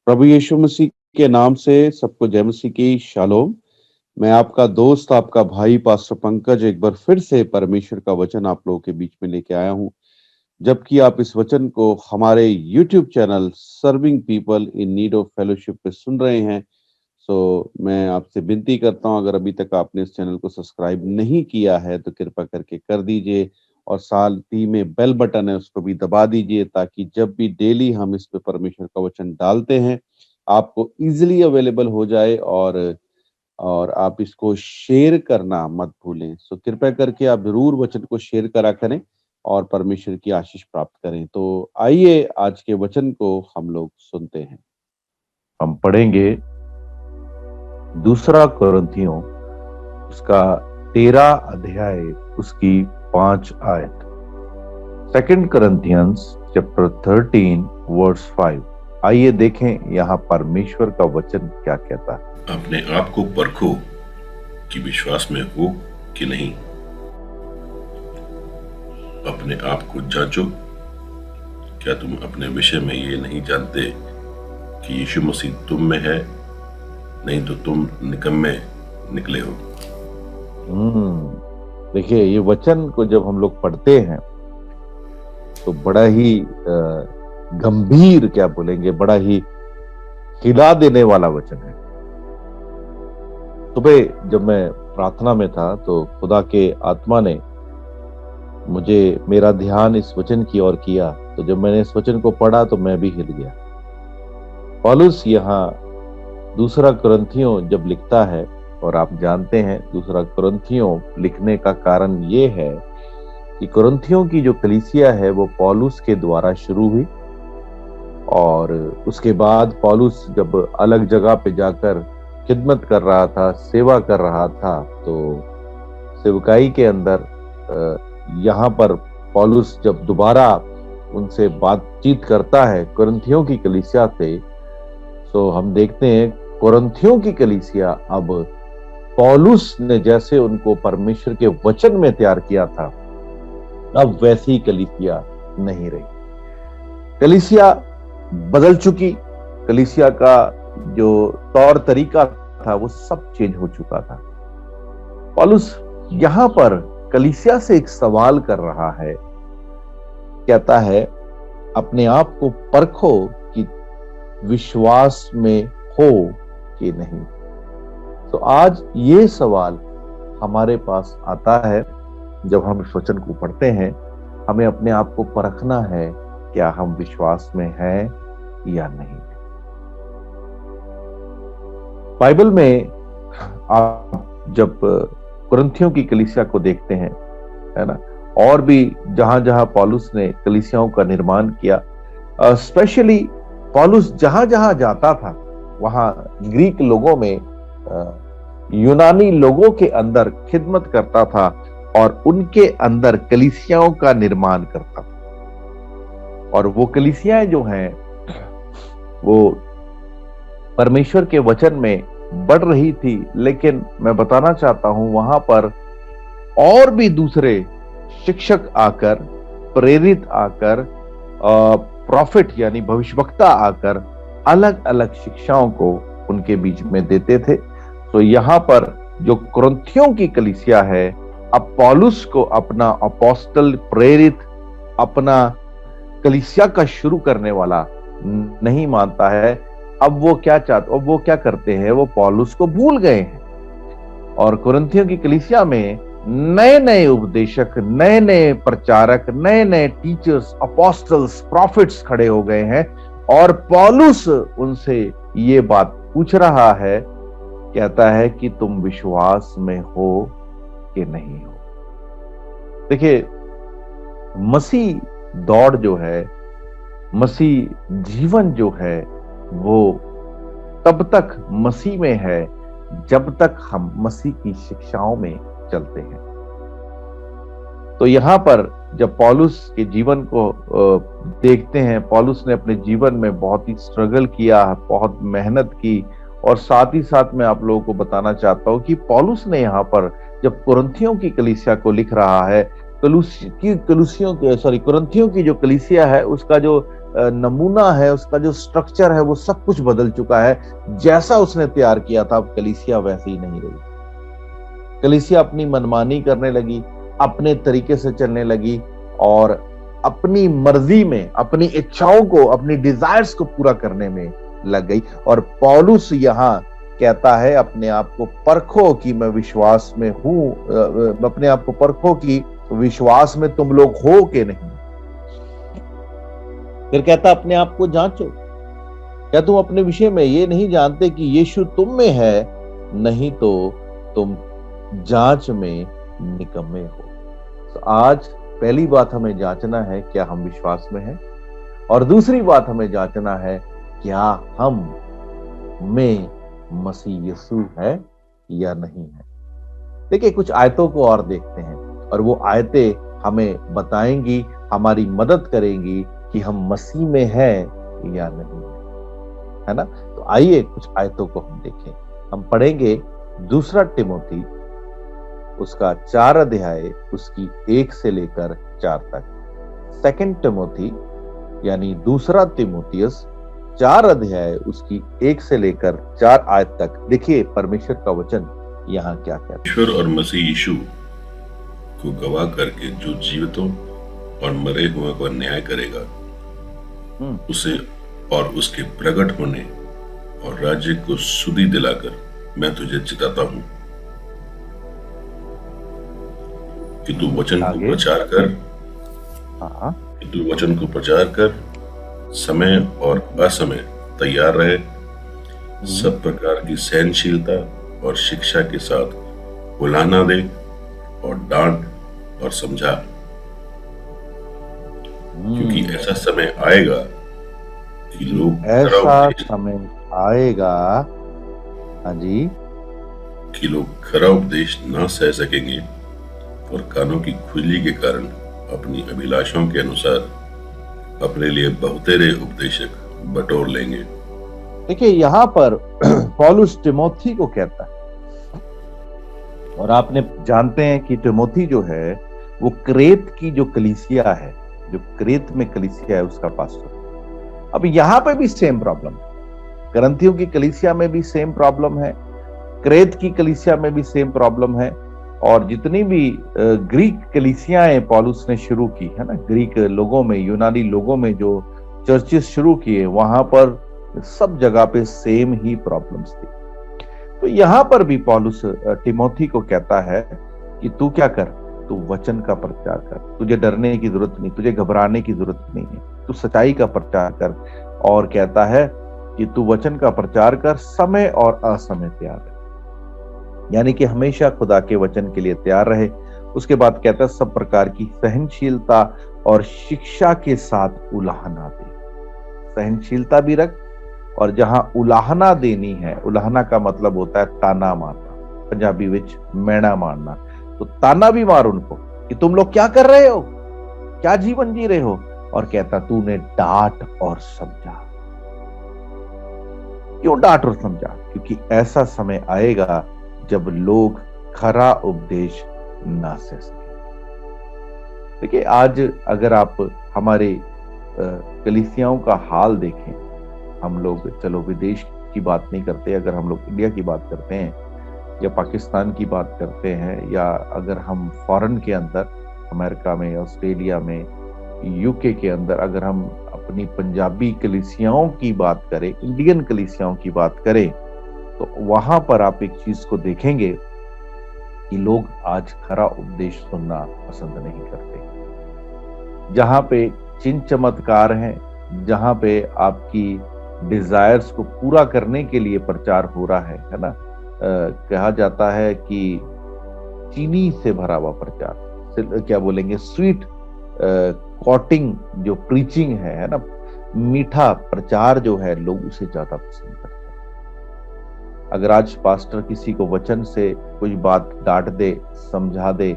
प्रभु यीशु मसीह के नाम से सबको जय मसीह की शालोम। मैं आपका दोस्त, आपका भाई पास्टर पंकज एक बार फिर से परमेश्वर का वचन आप लोगों के बीच में लेके आया हूं। जबकि आप इस वचन को हमारे YouTube channel serving people in need of fellowship पे सुन रहे हैं, मैं आपसे विनती करता हूं, अगर अभी तक आपने इस चैनल को सब्सक्राइब नहीं किया है तो कृपा करके कर दीजिए, और साथ ही में बेल बटन है उसको भी दबा दीजिए, ताकि जब भी डेली हम इस पे परमेश्वर का वचन डालते हैं आपको इजीली अवेलेबल हो जाए, और आप इसको शेयर करना मत भूलें। कृपया करके आप जरूर वचन को शेयर करा करें और परमेश्वर की आशीष प्राप्त करें। तो आइए आज के वचन को हम लोग सुनते हैं। हम पढ़ेंगे दूसरा कुरिन्थियों उसका 13 अध्याय उसकी 5 आयत। Second Corinthians chapter 13 verse 5। आइए देखें यहाँ परमेश्वर का वचन क्या कहता है। अपने आप को परखो कि विश्वास में हो कि नहीं। अपने आप को जांचो, क्या तुम अपने विषय में ये नहीं जानते कि यीशु मसीह तुम में है, नहीं तो तुम निकम्मे निकले हो। देखिए, ये वचन को जब हम लोग पढ़ते हैं तो बड़ा ही गंभीर, क्या बोलेंगे, बड़ा ही हिला देने वाला वचन है। सुबह जब मैं प्रार्थना में था तो खुदा के आत्मा ने मेरा ध्यान इस वचन की ओर किया। तो जब मैंने इस वचन को पढ़ा तो मैं भी हिल गया। पौलुस यहाँ दूसरा कुरिन्थियों जब लिखता है, और आप जानते हैं दूसरा कुरिन्थियों लिखने का कारण ये है कि कुरिन्थियों की जो कलीसिया है वो पौलुस के द्वारा शुरू हुई, और उसके बाद पौलुस जब अलग जगह पे जाकर खिदमत कर रहा था, सेवा कर रहा था, तो सेवकाई के अंदर यहाँ पर पौलुस जब दोबारा उनसे बातचीत करता है कुरिन्थियों की कलीसिया से, तो हम देखते हैं कुरिन्थियों की कलीसिया अब पौलुस ने जैसे उनको परमेश्वर के वचन में तैयार किया था, अब वैसी कलीसिया नहीं रही। कलीसिया बदल चुकी। कलीसिया का जो तौर तरीका था वो सब चेंज हो चुका था। पौलुस यहां पर कलीसिया से एक सवाल कर रहा है, कहता है अपने आप को परखो कि विश्वास में हो कि नहीं। तो आज ये सवाल हमारे पास आता है जब हम इस वचन को पढ़ते हैं। हमें अपने आप को परखना है, क्या हम विश्वास में हैं या नहीं। बाइबल में आप जब कुरिन्थियों की कलीसिया को देखते हैं, है ना, और भी जहां जहां पौलुस ने कलीसियाओं का निर्माण किया, स्पेशली पौलुस जहां जहां जाता था वहां ग्रीक लोगों में, यूनानी लोगों के अंदर खिदमत करता था और उनके अंदर कलीसियाओं का निर्माण करता था। और वो कलीसियाएं जो हैं वो परमेश्वर के वचन में बढ़ रही थी, लेकिन मैं बताना चाहता हूं वहां पर और भी दूसरे शिक्षक आकर, प्रेरित आकर, प्रॉफिट यानी भविष्यवक्ता आकर अलग अलग शिक्षाओं को उनके बीच में देते थे। तो यहाँ पर जो कुरिन्थियों की कलीसिया है, अब पौलुस को अपना अपोस्टल, प्रेरित, अपना कलीसिया का शुरू करने वाला नहीं मानता है। अब वो क्या करते हैं, वो पौलुस को भूल गए हैं, और कुरिन्थियों की कलीसिया में नए नए उपदेशक, नए नए प्रचारक, नए नए टीचर्स, अपोस्टल्स, प्रॉफिट्स खड़े हो गए हैं, और पौलुस उनसे ये बात पूछ रहा है, कहता है कि तुम विश्वास में हो कि नहीं हो। देखिए, मसीह दौड़ जो है, मसीह जीवन जो है, वो तब तक मसीह में है जब तक हम मसीह की शिक्षाओं में चलते हैं। तो यहां पर जब पौलुस के जीवन को देखते हैं, पौलुस ने अपने जीवन में बहुत ही स्ट्रगल किया, बहुत मेहनत की, और साथ ही साथ मैं आप लोगों को बताना चाहता हूं कि पौलुस ने यहाँ पर जब कुरिन्थियों की कलीसिया को लिख रहा है कुरिन्थियों की जो कलीसिया है उसका जो नमूना है, उसका जो स्ट्रक्चर है, वो सब कुछ बदल चुका है। जैसा उसने तैयार किया था, अब कलीसिया वैसे ही नहीं रही। कलीसिया अपनी मनमानी करने लगी, अपने तरीके से चलने लगी और अपनी मर्जी में, अपनी इच्छाओं को, अपनी डिजायर्स को पूरा करने में लग गई। और पौलुस यहाँ कहता है, अपने आप को परखो कि मैं विश्वास में हूं, अपने आप को परखो कि विश्वास में तुम लोग हो कि नहीं। फिर कहता अपने आप को जांचो, क्या तुम अपने विषय में ये नहीं जानते कि यीशु तुम में है, नहीं तो तुम जांच में निकम्मे हो। तो आज पहली बात हमें जांचना है, क्या हम विश्वास में हैं, और दूसरी बात हमें जांचना है, क्या हम में मसीह यीशु है या नहीं है। देखिए, कुछ आयतों को और देखते हैं, और वो आयतें हमें बताएंगी, हमारी मदद करेंगी कि हम मसीह में हैं या नहीं है ना। तो आइए कुछ आयतों को हम देखें। हम पढ़ेंगे 2 तिमोथी उसका 4 अध्याय उसकी 1 से लेकर 4 तक। 2 तिमोथी यानी 2 तिमोथियस 4 अध्याय उसकी 1 से लेकर 4 आयत तक। देखिए परमेश्वर का वचन यहाँ क्या कहता है। ईश्वर और मसीह यीशु को गवाह करके जो जीवितों और मरे हुए का न्याय करेगा, उसे और उसके प्रकट होने और राज्य को सुधि दिलाकर मैं तुझे चिताता हूं कि तू वचन को प्रचार कर, कि तू वचन को प्रचार कर, समय और असमय तैयार रहे, सब प्रकार की सहनशीलता और शिक्षा के साथ उलाहना दे और डांट और समझा, क्योंकि ऐसा समय आएगा कि लोग कि लोग खरा उपदेश ना सह सकेंगे और कानों की खुजली के कारण अपनी अभिलाषाओं के अनुसार अपने लिए बहुतेरे उपदेशक बटोर लेंगे। देखिए यहाँ पर पौलुस तिमोथी को कहता है, और आपने जानते हैं कि तिमोथी जो है वो क्रेत की जो कलीसिया है, जो क्रेत में कलीसिया है, उसका पास्टर। अब यहाँ पे भी सेम प्रॉब्लम, कुरिन्थियों की कलीसिया में भी सेम प्रॉब्लम है, क्रेत की कलीसिया में भी सेम प्रॉब्लम है, और जितनी भी ग्रीक कलीसियाएं पौलुस ने शुरू की है ना, ग्रीक लोगों में, यूनानी लोगों में जो चर्चेस शुरू किए, वहां पर सब जगह पे सेम ही प्रॉब्लम्स थी। तो यहाँ पर भी पौलुस तिमोथी को कहता है कि तू क्या कर, तू वचन का प्रचार कर, तुझे डरने की जरूरत नहीं, तुझे घबराने की जरूरत नहीं है, तू सच्चाई का प्रचार कर। और कहता है कि तू वचन का प्रचार कर, समय और असमय तैयार रहे, यानी कि हमेशा खुदा के वचन के लिए तैयार रहे। उसके बाद कहता है सब प्रकार की सहनशीलता और शिक्षा के साथ उलाहना दे। सहनशीलता भी रख, और जहां उलाहना देनी है, उलाहना का मतलब होता है ताना मारना, पंजाबी विच मैना मारना, तो ताना भी मार उनको कि तुम लोग क्या कर रहे हो, क्या जीवन जी रहे हो। और कहता तूने डांट और समझा। क्यों डांट और समझा? क्योंकि ऐसा समय आएगा जब लोग खरा उपदेश ना सह सके। देखिए आज अगर आप हमारे कलीसियाओं का हाल देखें, हम लोग चलो विदेश की बात नहीं करते, अगर हम लोग इंडिया की बात करते हैं या पाकिस्तान की बात करते हैं, या अगर हम फॉरेन के अंदर अमेरिका में, ऑस्ट्रेलिया में, यूके के अंदर अगर हम अपनी पंजाबी कलीसियाओं की बात करें, इंडियन कलीसियाओं की बात करें, तो वहां पर आप एक चीज को देखेंगे कि लोग आज खरा उपदेश सुनना पसंद नहीं करते। जहां पे चिन्ह चमत्कार हैं, जहां पे आपकी डिजायर्स को पूरा करने के लिए प्रचार हो रहा है ना, कहा जाता है कि चीनी से भरा हुआ प्रचार, क्या बोलेंगे, स्वीट कॉटिंग जो प्रीचिंग है ना, मीठा प्रचार जो है, लोग उसे ज्यादा पसंद करते हैं। अगर आज पास्टर किसी को वचन से कुछ बात डांट दे, समझा दे,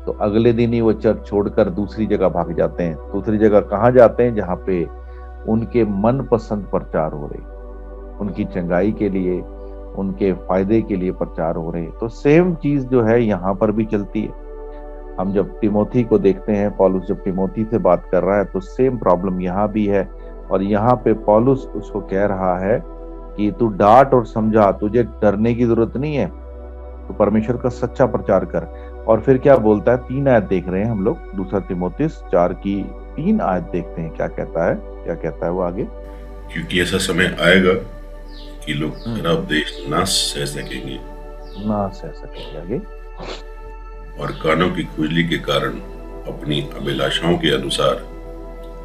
तो अगले दिन ही वो चर्च छोड़कर दूसरी जगह भाग जाते हैं। दूसरी जगह कहाँ जाते हैं? जहाँ पे उनके मन पसंद प्रचार हो रहे, उनकी चंगाई के लिए, उनके फायदे के लिए प्रचार हो रहे। तो सेम चीज जो है यहाँ पर भी चलती है। हम जब तिमोथी को देखते हैं, पौलुस जब तिमोथी से बात कर रहा है तो सेम प्रॉब्लम यहाँ भी है। और यहाँ पे पौलुस उसको कह रहा है कि तू डांट और समझा, तुझे डरने की जरूरत नहीं है, तो परमेश्वर का सच्चा प्रचार कर। और फिर क्या बोलता है, 3 आयत देख रहे हैं हम लोग, 2 तीमुथियुस 4 की 3 आयत देखते हैं क्या कहता है, क्या कहता है वो आगे। क्योंकि ऐसा समय आएगा कि लोग खरा उपदेश ना सह सकेंगे, आगे, और कानों की खुजली के कारण अपनी अभिलाषाओं के अनुसार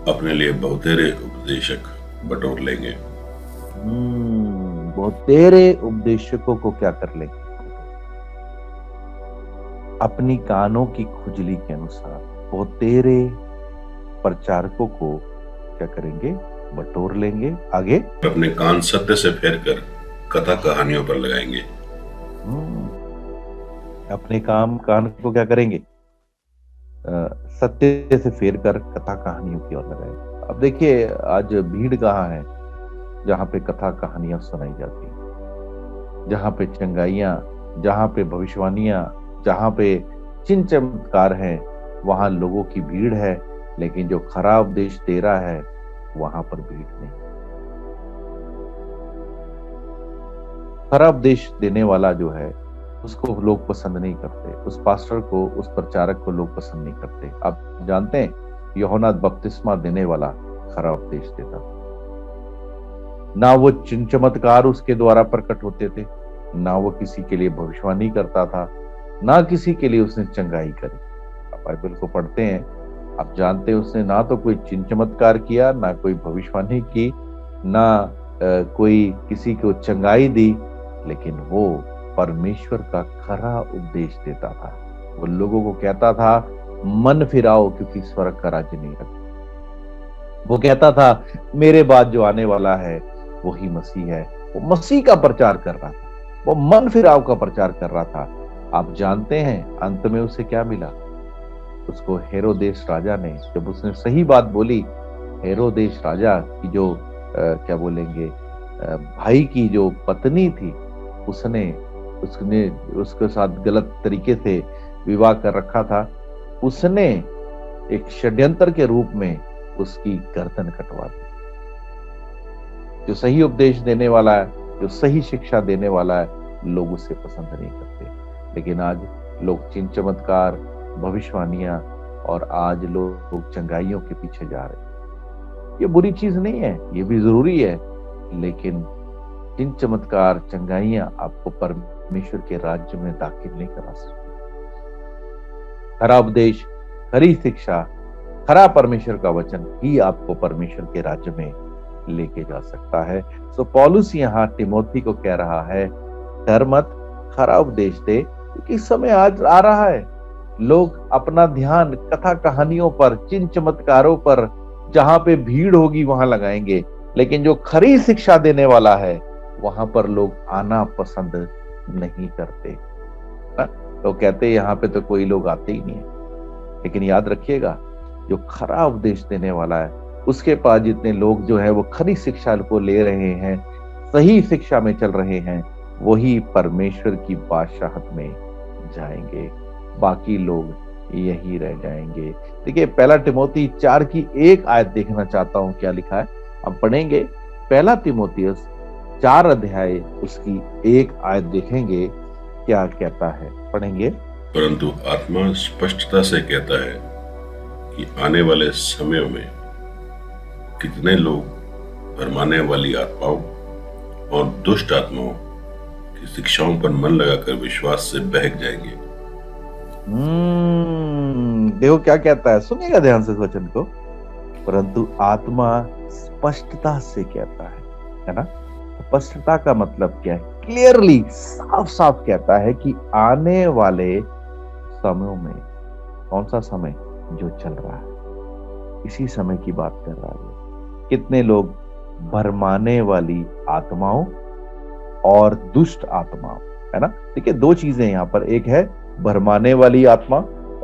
अपने लिए बहुतेरे उपदेशक बटोर लेंगे। बहुतेरे उपदेशकों को क्या कर लेंगे, अपनी कानों की खुजली के अनुसार बहुतेरे प्रचारकों को क्या करेंगे, बटोर लेंगे। आगे, अपने कान सत्य से फेरकर कथा कहानियों पर लगाएंगे। अपने कान को क्या करेंगे, सत्य से फेर कर कथा कहानियों की ओर लगाएंगे। अब देखिए आज भीड़ कहाँ है जहां पे कथा कहानियां सुनाई जाती है, जहां पे चंगाइयां, जहां पे भविष्यवाणियां, जहां पे चिन्ह चमत्कार हैं, वहां लोगों की भीड़ है। लेकिन जो खरा उपदेश दे रहा है वहां पर भीड़ नहीं। खरा उपदेश देने वाला जो है उसको लोग पसंद नहीं करते, उस पास्टर को, उस प्रचारक को लोग पसंद नहीं करते। आप जानते हैं यूहन्ना बपतिस्मा देने वाला खरा उपदेश देता था, ना वो चिन्ह चमत्कार उसके द्वारा प्रकट होते थे, ना वो किसी के लिए भविष्यवाणी करता था, ना किसी के लिए उसने चंगाई करी। आप बाइबल को पढ़ते हैं, आप जानते हैं उसने ना तो कोई चिन्ह चमत्कार किया, ना कोई भविष्यवाणी की, ना कोई किसी को चंगाई दी, लेकिन वो परमेश्वर का खरा उपदेश देता था। वो लोगों को कहता था मन फिराओ क्योंकि स्वर्ग का राज्य नहीं है। वो कहता था मेरे बाद जो आने वाला है वही मसीह है। वो मसीह का प्रचार कर रहा था, वो मन फिराव का प्रचार कर रहा था। आप जानते हैं अंत में उसे क्या मिला, उसको हेरोदेस राजा ने, जब उसने सही बात बोली, हेरोदेस राजा की जो क्या बोलेंगे भाई की जो पत्नी थी, उसने उसके साथ गलत तरीके से विवाह कर रखा था, उसने एक षड्यंत्र के रूप में उसकी गर्दन कटवा दी। जो सही उपदेश देने वाला है, जो सही शिक्षा देने वाला है, लोग उसे पसंद नहीं करते। लेकिन आज लोग चिन्ह चमत्कार, भविष्यवाणियां और आज लोग चंगाइयों के पीछे जा रहे हैं। ये बुरी चीज नहीं है, ये भी जरूरी है, लेकिन चिन्ह चमत्कार, चंगाइयां आपको परमेश्वर के राज्य में दाखिल नहीं करा सकती। खरा उपदेश, खरी शिक्षा, खरा परमेश्वर का वचन ही आपको परमेश्वर के राज्य में लेके जा सकता है। सो पौलुस यहाँ तिमोथी को कह रहा है, डर मत, खरा उपदेश दे, क्योंकि समय आज आ रहा है। लोग अपना ध्यान कथा कहानियों पर, चिन्ह चमत्कारों पर, जहां पे भीड़ होगी वहां लगाएंगे, लेकिन जो खरी शिक्षा देने वाला है वहां पर लोग आना पसंद नहीं करते। तो कहते यहाँ पे तो कोई लोग आते ही नहीं है। लेकिन याद रखिएगा, जो खरा उपदेश देने वाला है उसके पास जितने लोग जो है वो खरी शिक्षा को ले रहे हैं, सही शिक्षा में चल रहे हैं, वही परमेश्वर की बादशाहत में जाएंगे, बाकी लोग यही रह जाएंगे। देखिए 1 तिमोथी 4 की 1 आयत देखना चाहता हूं, क्या लिखा है, अब पढ़ेंगे। 1 तिमोथियुस 4 अध्याय उसकी 1 आयत देखेंगे, क्या कहता है, पढ़ेंगे। परंतु आत्मा स्पष्टता से कहता है कि आने वाले समयों में कितने लोग भरमाने वाली आत्माओं और दुष्ट आत्माओं की शिक्षाओं पर मन लगाकर विश्वास से बहक जाएंगे। देखो क्या कहता है, सुनिएगा ध्यान से इस वचन को। परंतु आत्मा स्पष्टता से कहता है ना। स्पष्टता का मतलब क्या है, क्लियरली, साफ साफ कहता है कि आने वाले समयों में, कौन सा समय, जो चल रहा है, इसी समय की बात कर रहा है। कितने लोग भरमाने वाली आत्माओं और दुष्ट आत्माओं, है ना। देखिए 2 चीजें यहाँ पर, एक है भरमाने वाली आत्मा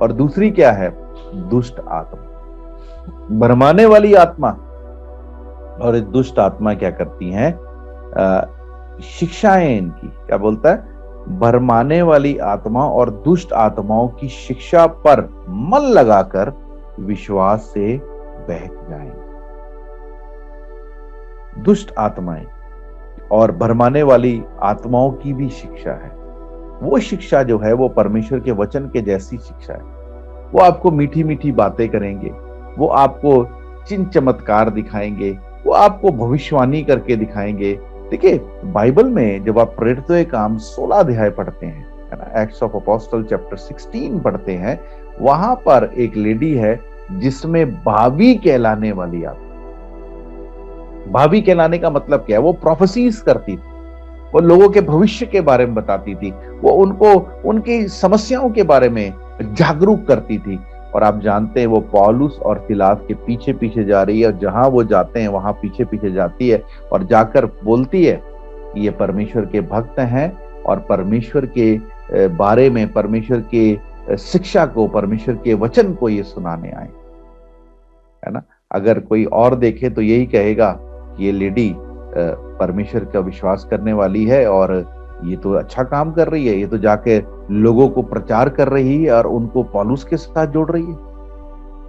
और दूसरी क्या है, दुष्ट आत्मा। भरमाने वाली आत्मा और दुष्ट आत्मा क्या करती हैं, शिक्षाएं इनकी, क्या बोलता है, भरमाने वाली आत्मा और दुष्ट आत्माओं की शिक्षा पर मन लगाकर विश्वास से बहक जाएं। दुष्ट आत्माएं और भरमाने वाली आत्माओं की भी शिक्षा है। वो शिक्षा जो है वो परमेश्वर के वचन के जैसी शिक्षा है। वो आपको मीठी मीठी बातें करेंगे, वो आपको चिन्ह चमत्कार दिखाएंगे, वो आपको भविष्यवाणी करके दिखाएंगे। देखिए, बाइबल में जब आप प्रेरितों के काम 16 अध्याय पढ़ते हैं, है ना, एक्ट्स ऑफ अपोस्टल चैप्टर 16 पढ़ते हैं, वहां पर एक लेडी है जिसमें भावी कहलाने वाली आत्मा। भावी कहलाने का मतलब क्या है? वो प्रोफेसीज करती थी, वो लोगों के भविष्य के बारे में बताती थी, वो उनको उनकी समस्याओं के बारे में जागरूक करती थी। और आप जानते हैं वो पौलुस और सिलास के पीछे पीछे जा रही है, और जहां वो जाते हैं वहां पीछे पीछे जाती है और जाकर बोलती है ये परमेश्वर के भक्त हैं और परमेश्वर के बारे में, परमेश्वर के शिक्षा को, परमेश्वर के वचन को ये सुनाने आए, है ना। अगर कोई और देखे तो यही कहेगा ये लेडी परमेश्वर का विश्वास करने वाली है और ये तो अच्छा काम कर रही है, ये तो जाके लोगों को प्रचार कर रही है और उनको पौलुस के साथ जोड़ रही है,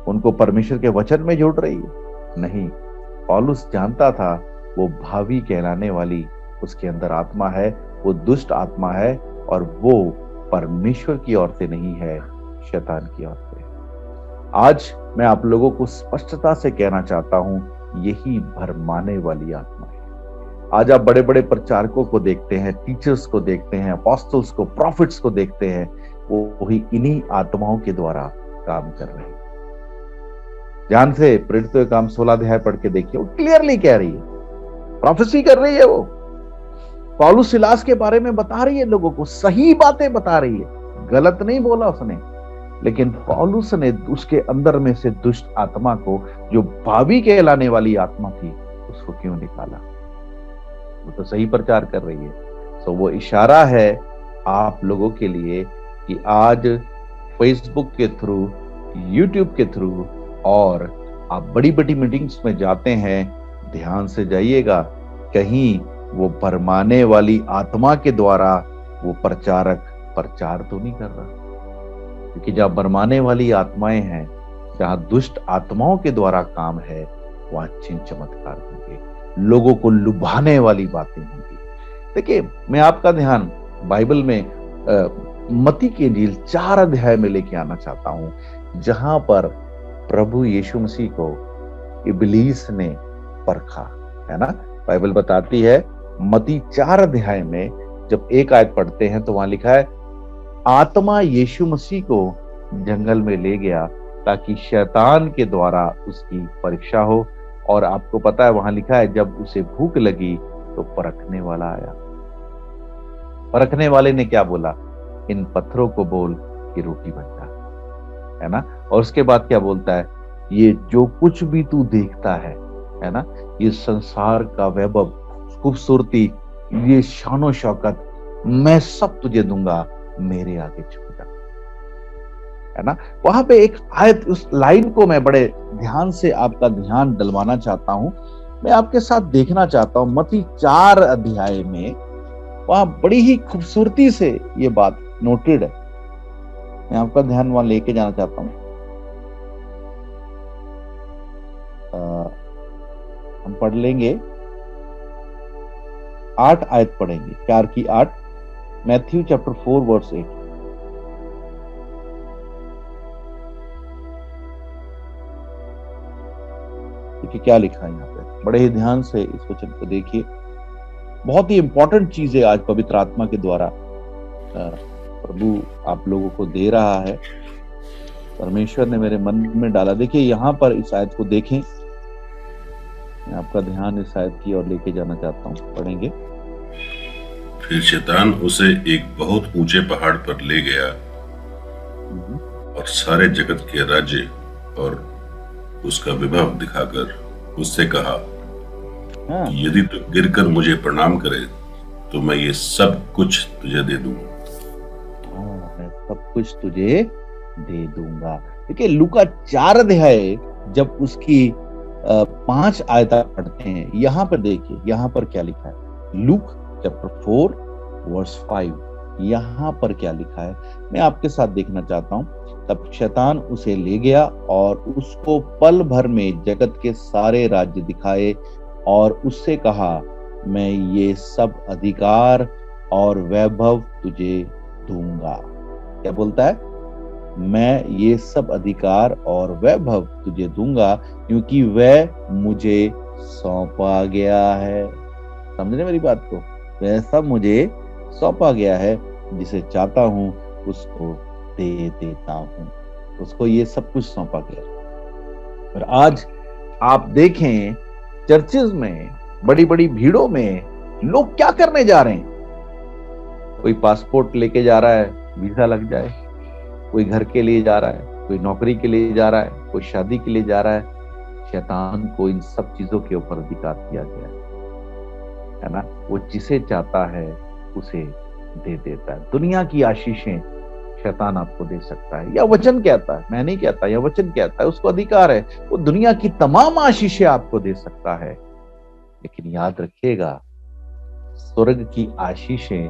उनको परमेश्वर के वचन में जोड़ रही है। नहीं, पौलुस जानता था वो भावी कहलाने वाली उसके अंदर आत्मा है, वो दुष्ट आत्मा है और वो परमेश्वर की ओर से नहीं है, शैतान की ओर से। आज मैं आप लोगों को स्पष्टता से कहना चाहता हूं, यही भरमाने वाली आत्मा है। आज आप बड़े बड़े प्रचारकों को देखते हैं, टीचर्स को देखते हैं, अपोस्टल्स को, प्रॉफिट्स को देखते हैं, वो ही इन्हीं आत्माओं के द्वारा काम कर रहे हैं। ध्यान से प्रेरितों के काम 16 अध्याय पढ़ के देखिए, वो क्लियरली कह रही है, प्रोफेसी कर रही है, वो पौलुस सिलास के बारे में बता रही है, लोगों को सही बातें बता रही है, गलत नहीं बोला उसने। लेकिन पौलुस ने उसके अंदर में से दुष्ट आत्मा को, जो भावी कहलाने वाली आत्मा थी, उसको क्यों निकाला? वो तो सही प्रचार कर रही है। तो वो इशारा है आप लोगों के लिए कि आज फेसबुक के थ्रू, यूट्यूब के थ्रू और आप बड़ी बड़ी मीटिंग्स में जाते हैं, ध्यान से जाइएगा, कहीं वो भरमाने वाली आत्मा के द्वारा वो प्रचारक प्रचार तो नहीं कर रहा। क्योंकि जहां भरमाने वाली आत्माएं हैं, जहां दुष्ट आत्माओं के द्वारा काम है, वहां चिन्ह चमत्कार होंगे, लोगों को लुभाने वाली बातें होंगी। देखिए, मैं आपका ध्यान बाइबल में मत्ती की इंजील 4 अध्याय में लेके आना चाहता हूं, जहां पर प्रभु यीशु मसीह को इब्लीस ने परखा, है ना। बाइबल बताती है मत्ती 4 अध्याय में जब एक आयत पढ़ते हैं तो वहां लिखा है, आत्मा यीशु मसीह को जंगल में ले गया ताकि शैतान के द्वारा उसकी परीक्षा हो। और आपको पता है वहां लिखा है, जब उसे भूख लगी तो परखने वाला आया। परखने वाले ने क्या बोला? इन पत्थरों को बोल कि रोटी बन जा, है ना। और उसके बाद क्या बोलता है? ये जो कुछ भी तू देखता है ना, ये संसार का वैभव, खूबसूरती, ये शानो शौकत, मैं सब तुझे दूंगा, मेरे आगे झुक जा, है ना। वहां पे एक आयत, उस लाइन को मैं बड़े ध्यान से आपका ध्यान डलवाना चाहता हूं, मैं आपके साथ देखना चाहता हूं। मत्ती 4 अध्याय में वहां बड़ी ही खूबसूरती से ये बात नोटेड है, मैं आपका ध्यान वहां लेके जाना चाहता हूं। हम पढ़ लेंगे 8 आयत पढ़ेंगे, 4 की 8, मैथ्यू चैप्टर 4 वर्स 8। देखिए क्या लिखा है यहाँ पे, बड़े ही ध्यान से इस वचन को देखिए। बहुत ही इंपॉर्टेंट चीज है आज पवित्र आत्मा के द्वारा प्रभु आप लोगों को दे रहा है, परमेश्वर ने मेरे मन में डाला। देखिए यहाँ पर इस आयत को देखें, मैं आपका ध्यान इस आयत की ओर लेके जाना चाहता हूँ, पढ़ेंगे। फिर शैतान उसे एक बहुत ऊंचे पहाड़ पर ले गया और सारे जगत के राज्य और उसका विभव दिखाकर उससे कहा, यदि तू गिरकर मुझे प्रणाम करे तो मैं ये सब कुछ तुझे दे दूंगा। मैं सब कुछ तुझे दे दूंगा। देखिए लूका 4 अध्याय जब उसकी 5 आयता पढ़ते हैं, यहाँ पर देखिए यहाँ पर क्या लिखा है, लूक चैप्टर 4 वर्स 5, यहाँ पर क्या लिखा है मैं आपके साथ देखना चाहता हूँ। तब शैतान उसे ले गया और उसको पल भर में जगत के सारे राज्य दिखाए और उससे कहा, मैं ये सब अधिकार और वैभव तुझे दूंगा। क्या बोलता है? मैं ये सब अधिकार और वैभव तुझे दूंगा क्योंकि वह मुझे सौंपा गया है। समझ रहे मेरी बात को? वह सब मुझे सौंपा गया है, जिसे चाहता हूं उसको दे देता हूं। उसको ये सब कुछ सौंपा गया। और आज आप देखें चर्चेज में, बड़ी बड़ी भीड़ों में लोग क्या करने जा रहे हैं? कोई पासपोर्ट लेके जा रहा है, वीजा लग जाए। कोई घर के लिए जा रहा है, कोई नौकरी के लिए जा रहा है, कोई शादी के लिए जा रहा है। शैतान को इन सब चीजों के ऊपर अधिकार दिया गया है ना? वो जिसे चाहता है उसे दे देता है। दुनिया की आशीषें शैतान आपको दे सकता है, या वचन कहता है, मैं नहीं कहता, या वचन कहता है, उसको अधिकार है। वो दुनिया की तमाम आशीषें आपको दे सकता है, लेकिन याद रखिएगा, स्वर्ग की आशीषें,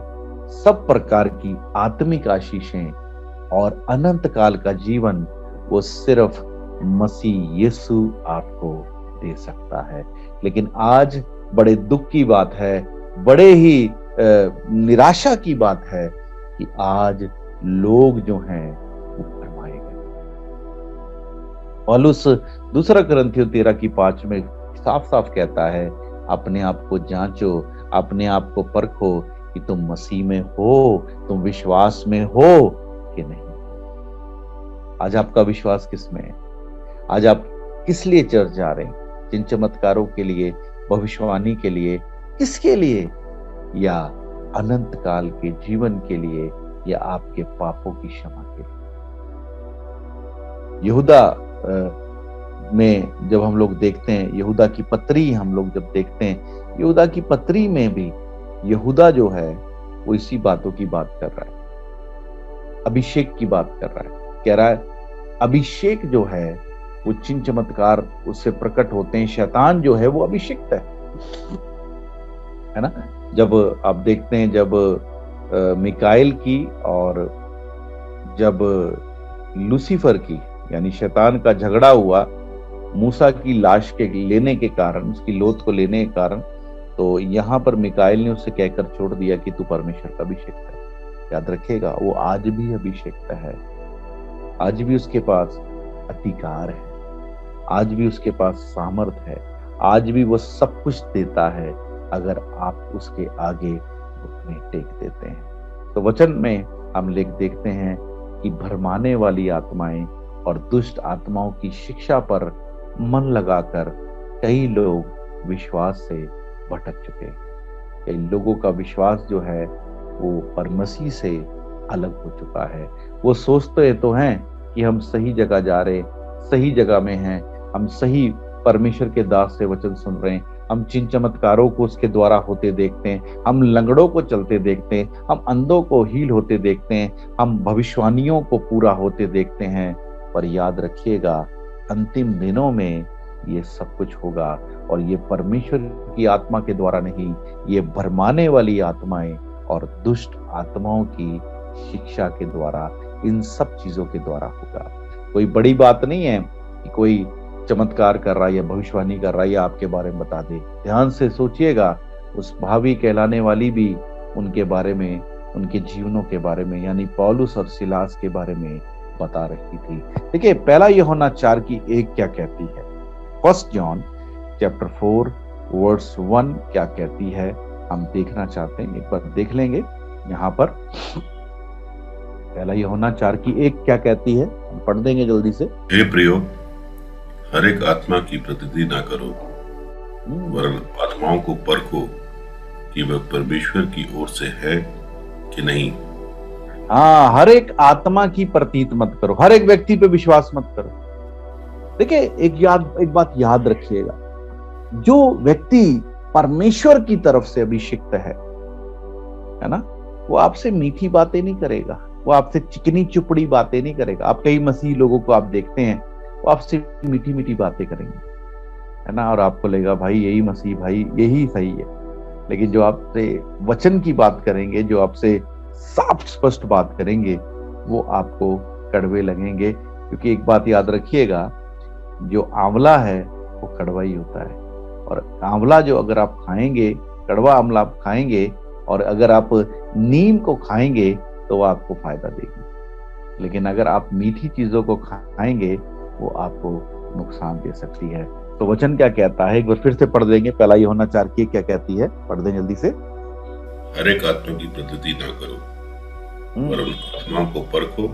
सब प्रकार की आत्मिक आशीषें और अनंत काल का जीवन वो सिर्फ मसीह यीशु आपको दे सकता है। लेकिन आज बड़े दुख की बात है, बड़े ही निराशा की बात है कि आज लोग जो हैं वो भरमाए गए। पौलुस दूसरा कुरिन्थियों 13:5 में साफ साफ कहता है, अपने आप को जांचो, अपने आप को परखो कि तुम मसीह में हो, तुम विश्वास में हो कि नहीं। आज आपका विश्वास किस में है? आज आप किस लिए चर्च जा रहे हैं? जिन चमत्कारों के लिए, भविष्यवाणी के लिए, किसके लिए? या अनंत काल के जीवन के लिए, या आपके पापों की क्षमा के लिए? यहूदा में जब हम लोग देखते हैं, यहूदा की पत्री हम लोग जब देखते हैं, यहूदा की पत्री में भी यहूदा जो है वो इसी बातों की बात कर रहा है, अभिषेक की बात कर रहा है। कह रहा है अभिषेक जो है वो चिन्ह चमत्कार उससे प्रकट होते हैं। शैतान जो है वो अभिषिक्त है ना? जब आप देखते हैं, जब मिकाएल की और जब लूसीफर की यानी शैतान का झगड़ा हुआ मूसा की लाश के लेने के कारण, उसकी लोथ को लेने के कारण, तो यहाँ पर मिकाएल ने उसे कहकर छोड़ दिया कि तू परमेश्वर का अभिषिक्त है। याद रखिएगा, वो आज भी अभिषिक्त है, आज भी उसके पास अधिकार है, आज भी उसके पास सामर्थ है, आज भी वो सब कुछ देता है अगर आप उसके आगे घुटने टेक देते हैं। तो वचन में हम देखते हैं कि भरमाने वाली आत्माएं और दुष्ट आत्माओं की शिक्षा पर मन लगाकर कई लोग विश्वास से भटक चुके हैं। कई लोगों का विश्वास जो है वो परमसीह से अलग हो चुका है। वो सोचते तो हैं कि हम सही जगह जा रहे, सही जगह में हैं, हम सही परमेश्वर के दास से वचन सुन रहे हैं, हम चिन्ह चमत्कारों को उसके द्वारा होते देखते हैं, हम लंगड़ों को चलते देखते हैं, हम अंधों को हील होते देखते हैं, हम भविष्यवाणियों को पूरा होते देखते हैं। पर याद रखिएगा, अंतिम दिनों में ये सब कुछ होगा, और ये परमेश्वर की आत्मा के द्वारा नहीं, ये भरमाने वाली आत्माएं और दुष्ट आत्माओं की शिक्षा के द्वारा, इन सब चीजों के द्वारा होगा। कोई बड़ी बात नहीं है कि कोई चमत्कार कर रहा है या भविष्यवाणी कर रहा है या आपके बारे में बता दे। ध्यान से सोचिएगा, उस भावी कहलाने वाली भी उनके बारे में, उनके जीवनों के बारे में, यानी पौलुस और सिलास के बारे में बता रही थी। देखिए, पहला यूहन्ना 4:1 क्या कहती है? 1 जॉन चैप्टर 4 वर्स 1 क्या कहती है, हम देखना चाहते हैं, एक बार देख लेंगे। यहाँ पर पहला यूहन्ना 4:1 क्या कहती है, हम पढ़ देंगे जल्दी से। हे प्रियो, हर एक आत्मा की प्रतिनिधि ना करो, वरन आत्माओं को परखो कि वह परमेश्वर की ओर से है कि नहीं। हाँ, हर एक आत्मा की प्रतीत मत करो, हर एक व्यक्ति पे विश्वास मत करो। देखिए, एक बात याद रखिएगा, जो व्यक्ति परमेश्वर की तरफ से अभिषिक्त है ना, वो आपसे मीठी बातें नहीं करेगा, वो आपसे चिकनी चुपड़ी बातें नहीं करेगा। आप कई मसीह लोगों को आप देखते हैं, वो आपसे मीठी मीठी बातें करेंगे, है ना, और आपको लगेगा भाई यही मसीह, भाई यही सही है। लेकिन जो आपसे वचन की बात करेंगे, जो आपसे साफ स्पष्ट बात करेंगे वो आपको कड़वे लगेंगे, क्योंकि एक बात याद रखिएगा, जो आंवला है वो कड़वा ही होता है। और आंवला जो अगर आप खाएंगे, कड़वा आंवला आप खाएंगे, और अगर आप नीम को खाएंगे तो वो आपको फायदा देगी। लेकिन अगर आप मीठी चीजों को खाएंगे वो आपको नुकसान दे सकती है। तो वचन क्या कहता है, एक बार फिर से पढ़ देंगे। पहला यूहन्ना 4 क्या कहती है, पढ़ दें जल्दी से। हर एक आत्मा की प्रतीति ना करो, पर उन आत्माओं को परखो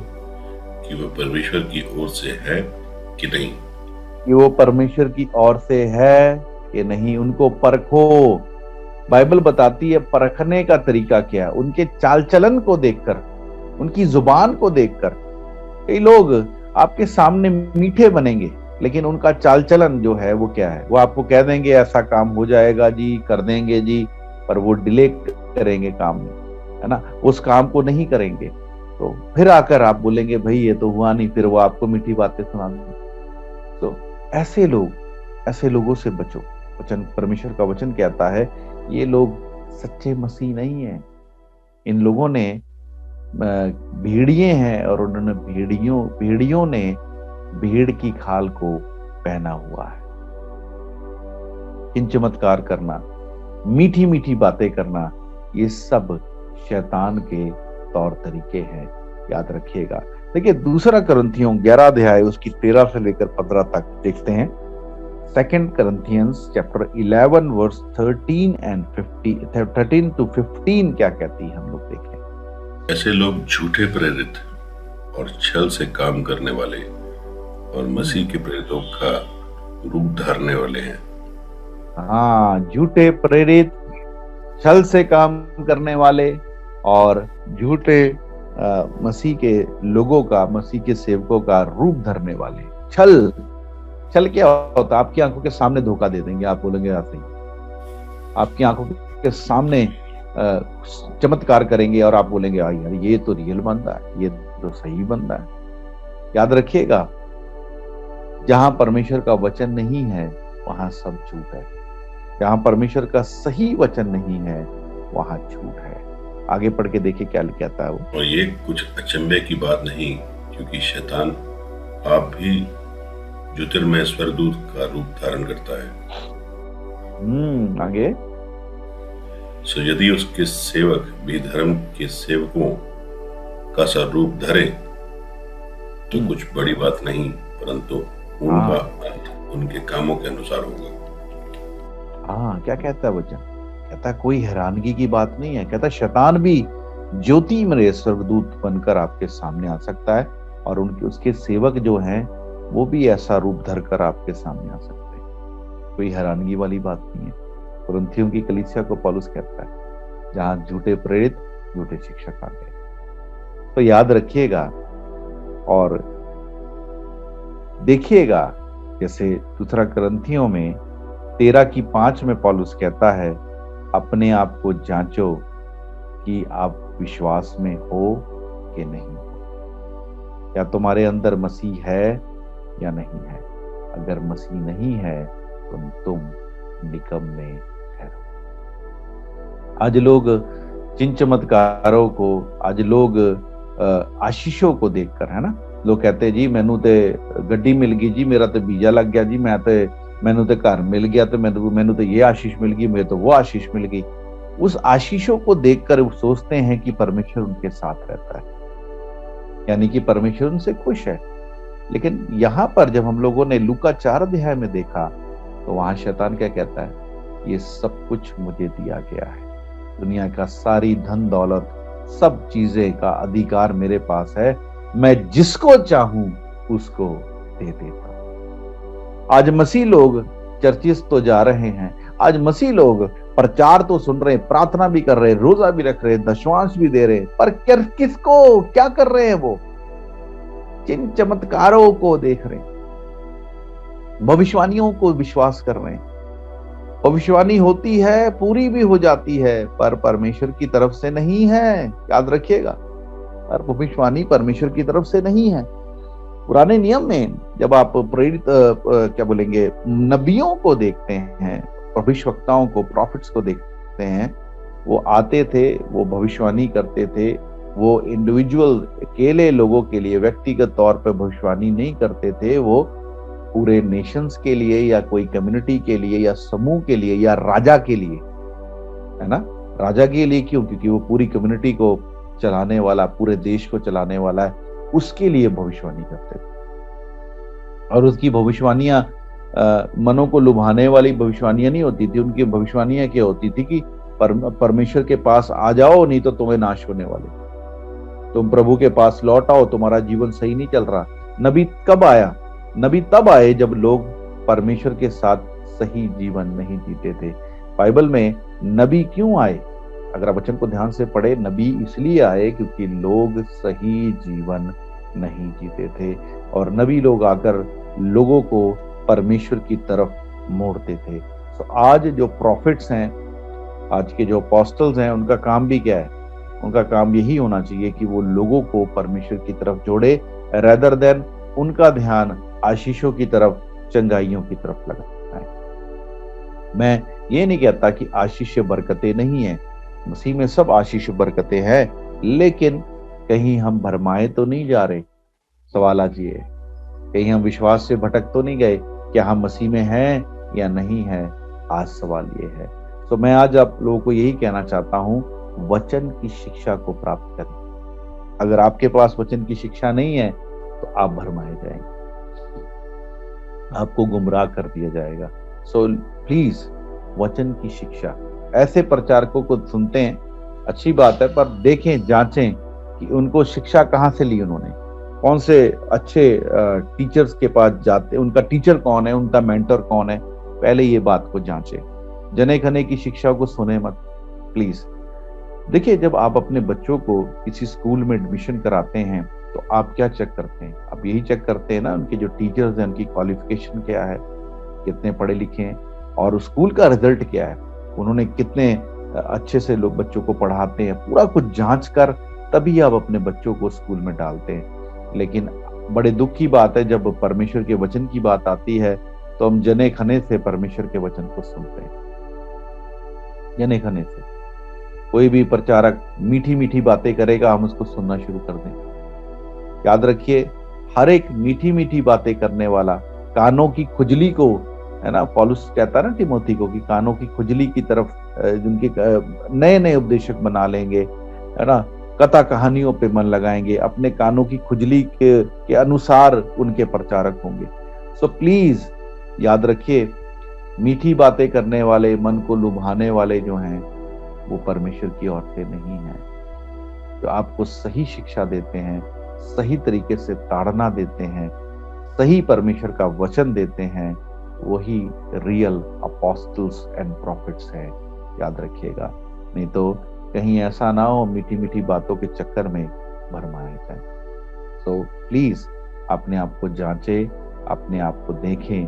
कि वह परमेश्वर की ओर से है कि नहीं। कि वो परमेश्वर की ओर से है कि नहीं, उनको परखो। बाइबल बताती है परखने का तरीका क्या है, उनके चाल चलन को देखकर, उनकी जुबान को देखकर। कई लोग आपके सामने मीठे बनेंगे, लेकिन उनका चाल चलन जो है वो क्या है, वो आपको कह देंगे ऐसा काम हो जाएगा जी, कर देंगे जी, पर वो डिले करेंगे काम में, है ना, उस काम को नहीं करेंगे। तो फिर आकर आप बोलेंगे भाई ये तो हुआ नहीं, फिर वो आपको मीठी बातें सुना देंगे। तो ऐसे लोगों से बचो। वचन, परमेश्वर का वचन कहता है ये लोग सच्चे मसीह नहीं है। इन लोगों ने भेड़िए हैं, और उन्होंने भेड़ियों ने भेड़ की खाल को पहना हुआ है। इन चमत्कार करना, मीठी मीठी बातें करना, ये सब शैतान के तौर तरीके हैं, याद रखिएगा। देखिए दूसरा कुरिन्थियों 11 अध्याय उसकी 13 से लेकर 15 तक देखते हैं। 2 Corinthians chapter 11 verse 13 to 15 क्या कहती है, हम लोग देखें। ऐसे लोग झूठे प्रेरित और छल से काम करने वाले और मसीह के प्रेरितों का रूप धारने वाले हैं। हाँ, झूठे प्रेरित, छल से काम करने वाले और झूठे मसीह के लोगों का, मसीह के सेवकों का रूप धरने वाले। छल क्या होता है, आपकी आंखों के सामने धोखा दे देंगे, आप बोलेंगे ऐसे ही, आपकी आंखों के सामने चमत्कार करेंगे और आप बोलेंगे यार ये तो रियल बंदा है, ये तो सही बंदा है। याद रखिएगा, जहां परमेश्वर का वचन नहीं है वहां सब झूठ है। जहां परमेश्वर का सही वचन नहीं है वहां झूठ है। आगे पढ़ के देखिए क्या कहता है वो। और ये कुछ अचंभे की बात नहीं, क्योंकि शैतान आप भी ज्योतिर्मय स्वर्गदूत का रूप धारण करता है। आगे। सो यदि उसके सेवक भी धर्म के सेवकों का सा रूप धरे तो कुछ बड़ी बात नहीं, परंतु उनका अंत उनके कामों के अनुसार होगा। क्या कहता है वचन, कहता कोई हैरानगी की बात नहीं है। कहता शैतान भी ज्योतिमय स्वर्गदूत बनकर आपके सामने आ सकता है, और उनके उसके सेवक जो हैं वो भी ऐसा रूप धरकर आपके सामने आ सकते हैं। कोई हैरानगी वाली बात नहीं है। कुरिन्थियों की कलीसिया को पौलुस कहता है जहां झूठे प्रेरित, झूठे शिक्षक आ गए। तो याद रखिएगा और देखिएगा, जैसे दूसरा कुरिन्थियों में 13:5 में पौलुस कहता है अपने आप को जांचो कि आप विश्वास में हो कि नहीं, क्या तुम्हारे अंदर मसीह है या नहीं है। अगर मसीह नहीं है तो तुम निकम्मे ठहरो। आज लोग जिन चमत्कारों को, आज लोग आशीषों को देखकर, है ना, लोग कहते हैं जी मैनू ते गड्डी मिल गई जी, मेरा तो वीजा लग गया जी, मैनू तो घर मिल गया, तो मैनू तो ये आशीष मिल गई, मेरे तो वो आशीष मिल गई। उस आशीषों को देखकर वो सोचते हैं कि परमेश्वर उनके साथ रहता है, यानी कि परमेश्वर उनसे खुश है। लेकिन यहाँ पर जब हम लोगों ने लूका 4 अध्याय में देखा तो वहां शैतान क्या कहता है, ये सब कुछ मुझे दिया गया है, दुनिया का सारी धन दौलत, सब चीजें का अधिकार मेरे पास है, मैं जिसको चाहूं उसको दे देता हूं। आज मसीह लोग चर्चिस तो जा रहे हैं, आज मसीह लोग प्रचार तो सुन रहे, प्रार्थना भी कर रहे, रोजा भी रख रहे, दशवांश भी दे रहे, पर किसको क्या कर रहे हैं? वो जिन चमत्कारों को देख रहे हैं, भविष्यवाणियों को विश्वास कर रहे हैं। भविष्यवाणी होती है, पूरी भी हो जाती है, पर परमेश्वर की तरफ से नहीं है, याद रखिएगा। और भविष्यवाणी परमेश्वर की तरफ से नहीं है। पुराने नियम में जब आप प्रेरित क्या बोलेंगे, नबियों को देखते हैं, भविष्यवक्ताओं को, प्रॉफिट्स को देखते हैं, वो आते थे, वो भविष्यवाणी करते थे, वो इंडिविजुअल अकेले लोगों के लिए व्यक्तिगत तौर पर भविष्यवाणी नहीं करते थे, वो पूरे नेशंस के लिए या कोई कम्युनिटी के लिए या समूह के लिए या राजा के लिए, है ना। राजा के लिए क्यों? क्योंकि वो पूरी कम्युनिटी को चलाने वाला, पूरे देश को चलाने वाला है, उसके लिए भविष्यवाणी करते थे। और उसकी भविष्यवाणियां मनों को लुभाने वाली भविष्यवाणियां नहीं होती थी। उनकी भविष्यवाणियां क्या होती थी कि परमेश्वर के पास आ जाओ, नहीं तो तुम्हें नाश होने वाले, तुम प्रभु के पास लौट आओ, तुम्हारा जीवन सही नहीं चल रहा। नबी कब आया? नबी तब आए जब लोग परमेश्वर के साथ सही जीवन नहीं जीते थे। बाइबल में नबी क्यों आए? अगर आप वचन को ध्यान से पढ़े, नबी इसलिए आए क्योंकि लोग सही जीवन नहीं जीते थे, और नबी लोग आकर लोगों को परमेश्वर की तरफ मोड़ते थे। तो आज जो प्रॉफिट्स हैं, आज के जो अपोस्टल्स हैं, उनका काम भी क्या है? उनका काम यही होना चाहिए कि वो लोगों को परमेश्वर की तरफ जोड़े, रेदर देन उनका ध्यान आशीषों की तरफ, चंगाइयों की तरफ लगाए। मैं ये नहीं कहता कि आशीष बरकतें नहीं है, मसीह में सब आशीष बरकतें हैं, लेकिन कहीं हम भरमाए तो नहीं जा रहे? सवाल आज ये है, कहीं हम विश्वास से भटक तो नहीं गए? क्या हम मसीह में हैं या नहीं है? आज सवाल ये है। तो मैं आज आप लोगों को यही कहना चाहता हूं, वचन की शिक्षा को प्राप्त करें। अगर आपके पास वचन की शिक्षा नहीं है तो आप भरमाए जाएंगे, आपको गुमराह कर दिया जाएगा। सो प्लीज वचन की शिक्षा। ऐसे प्रचारकों को सुनते हैं, अच्छी बात है, पर देखें, जांचें कि उनको शिक्षा कहां से ली, उन्होंने कौन से अच्छे टीचर्स के पास जाते, उनका टीचर कौन है, उनका मेंटर कौन है, पहले ये बात को जांचें। जने खने की शिक्षा को सुने मत, प्लीज। देखिए, जब आप अपने बच्चों को किसी स्कूल में एडमिशन कराते हैं तो आप क्या चेक करते हैं? आप यही चेक करते हैं ना, उनके जो टीचर्स हैं उनकी क्वालिफिकेशन क्या है, कितने पढ़े लिखे हैं, और स्कूल का रिजल्ट क्या है, उन्होंने कितने अच्छे से लोग बच्चों को पढ़ाते हैं। पूरा कुछ जांच कर तभी आप अपने बच्चों को स्कूल में डालते हैं। लेकिन बड़े दुख की बात है, जब परमेश्वर के वचन की बात आती है तो हम जने खने से परमेश्वर के वचन को सुनते हैं। जने खने से कोई भी प्रचारक मीठी मीठी बातें करेगा, हम उसको सुनना शुरू कर दें। याद रखिए, हर एक मीठी मीठी बातें करने वाला कानों की खुजली को, है ना, पौलुस कहता है ना तिमोथी को कि कानों की खुजली की तरफ जिनके नए नए उपदेशक बना लेंगे, है ना, कथा कहानियों पे मन लगाएंगे, अपने कानों की खुजली के अनुसार उनके प्रचारक होंगे। सो प्लीज याद रखिए, मीठी बातें करने वाले, मन को लुभाने वाले जो हैं, वो परमेश्वर की ओर से नहीं है। जो आपको सही शिक्षा देते हैं, सही तरीके से ताड़ना देते हैं, सही परमेश्वर का वचन देते हैं, वही रियल अपोस्टल्स एंड प्रॉफिट्स हैं। याद रखिएगा, नहीं तो कहीं ऐसा ना हो मीठी मीठी बातों के चक्कर में भरमाए जाए। सो प्लीज अपने आप को जांचें, अपने आप को देखें,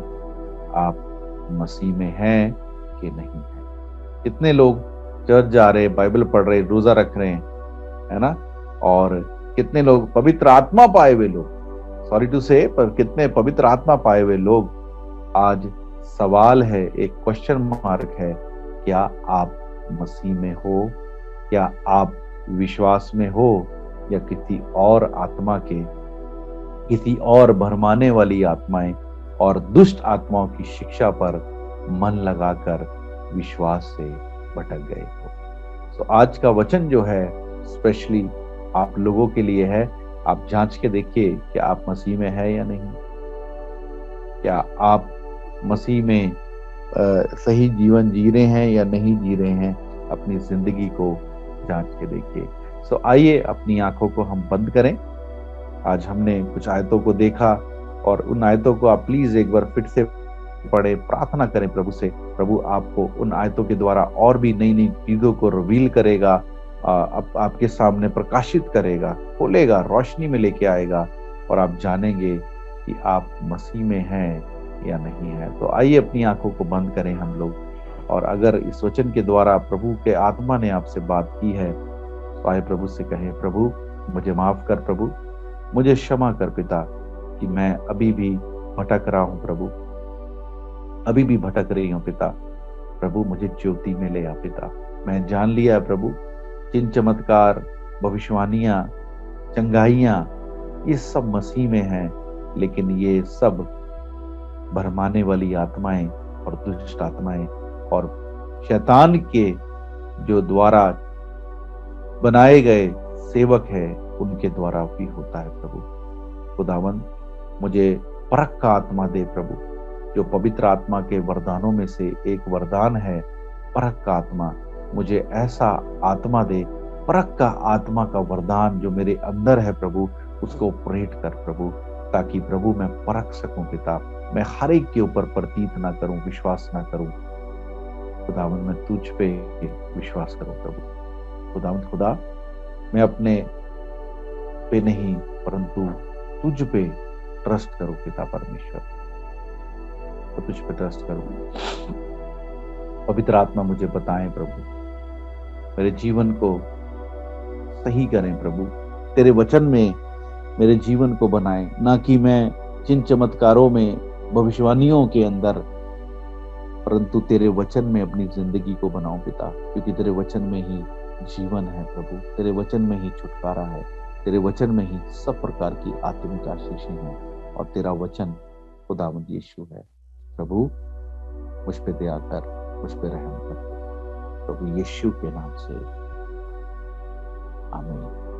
आप मसीह में हैं कि नहीं है। कितने लोग चर्च जा रहे, बाइबल पढ़ रहे, रोजा रख रहे हैं, है ना, और कितने लोग पवित्र आत्मा पाए हुए लोग, सॉरी टू से, पर कितने पवित्र आत्मा पाए हुए लोग, आज सवाल है, एक क्वेश्चन मार्क है, क्या आप मसीह में हो? क्या आप विश्वास में हो, या किसी और आत्मा के, किसी और भरमाने वाली आत्माएं और दुष्ट आत्माओं की शिक्षा पर मन लगाकर विश्वास से भटक गए हो? तो आज का वचन जो है स्पेशली आप लोगों के लिए है। आप जांच के देखिए कि आप मसीह में है या नहीं। क्या आप मसीह में सही जीवन जी रहे हैं या नहीं जी रहे हैं? अपनी जिंदगी को जांच के देखिए। सो आइए अपनी आंखों को हम बंद करें। आज हमने कुछ आयतों को देखा, और उन आयतों को आप प्लीज एक बार फिर से पढ़े, प्रार्थना करें प्रभु से। प्रभु आपको उन आयतों के द्वारा और भी नई नई चीजों को रिवील करेगा, आपके सामने प्रकाशित करेगा, खोलेगा, रोशनी में लेके आएगा, और आप जानेंगे कि आप मसीह में हैं या नहीं है। तो आइए अपनी आंखों को बंद करें हम लोग, और अगर इस वचन के द्वारा प्रभु के आत्मा ने आपसे बात की है तो आइए प्रभु से कहें, प्रभु मुझे माफ कर, प्रभु मुझे क्षमा कर पिता, कि मैं अभी भी भटक रहा हूं प्रभु, अभी भी भटक रही हूं पिता। प्रभु मुझे ज्योति में ले आ पिता। मैं जान लिया है प्रभु, चिन्ह चमत्कार भविष्यवाणियां, चंगाइयां, ये सब मसीह में हैं, लेकिन ये सब भरमाने वाली आत्माएं और दुष्ट आत्माएं और शैतान के जो द्वारा बनाए गए सेवक है उनके द्वारा भी होता है। प्रभु खुदावन, मुझे परख का आत्मा दे प्रभु, जो पवित्र आत्मा के वरदानों में से एक वरदान है परख का आत्मा। मुझे ऐसा आत्मा दे, परख का आत्मा का वरदान जो मेरे अंदर है प्रभु, उसको ऑपरेट कर प्रभु, ताकि प्रभु मैं परख सकूं पिता। मैं हर एक के ऊपर प्रतीत ना करूं, विश्वास ना करूं खुदावन, मैं तुझ पे विश्वास करूं प्रभु। खुदावन खुदा, मैं अपने पे नहीं परंतु तुझ पे ट्रस्ट करूं पिता परमेश्वर, तो तुझ पे ट्रस्ट करूं। पवित्र आत्मा मुझे बताएं प्रभु, मेरे जीवन को सही करें प्रभु, तेरे वचन में मेरे जीवन को बनाएं, ना कि मैं चिन्ह चमत्कारों में, भविष्यवाणियों के अंदर, परंतु तेरे वचन में अपनी जिंदगी को बनाऊं पिता, क्योंकि तेरे वचन में ही जीवन है प्रभु, तेरे वचन में ही छुटकारा है, तेरे वचन में ही सब प्रकार की आत्मिक आशीषें हैं, और तेरा वचन खुदावंद यीशु है। प्रभु मुझ पे दया कर, मुझ पे रहम कर प्रभु, यीशु के नाम से आमीन।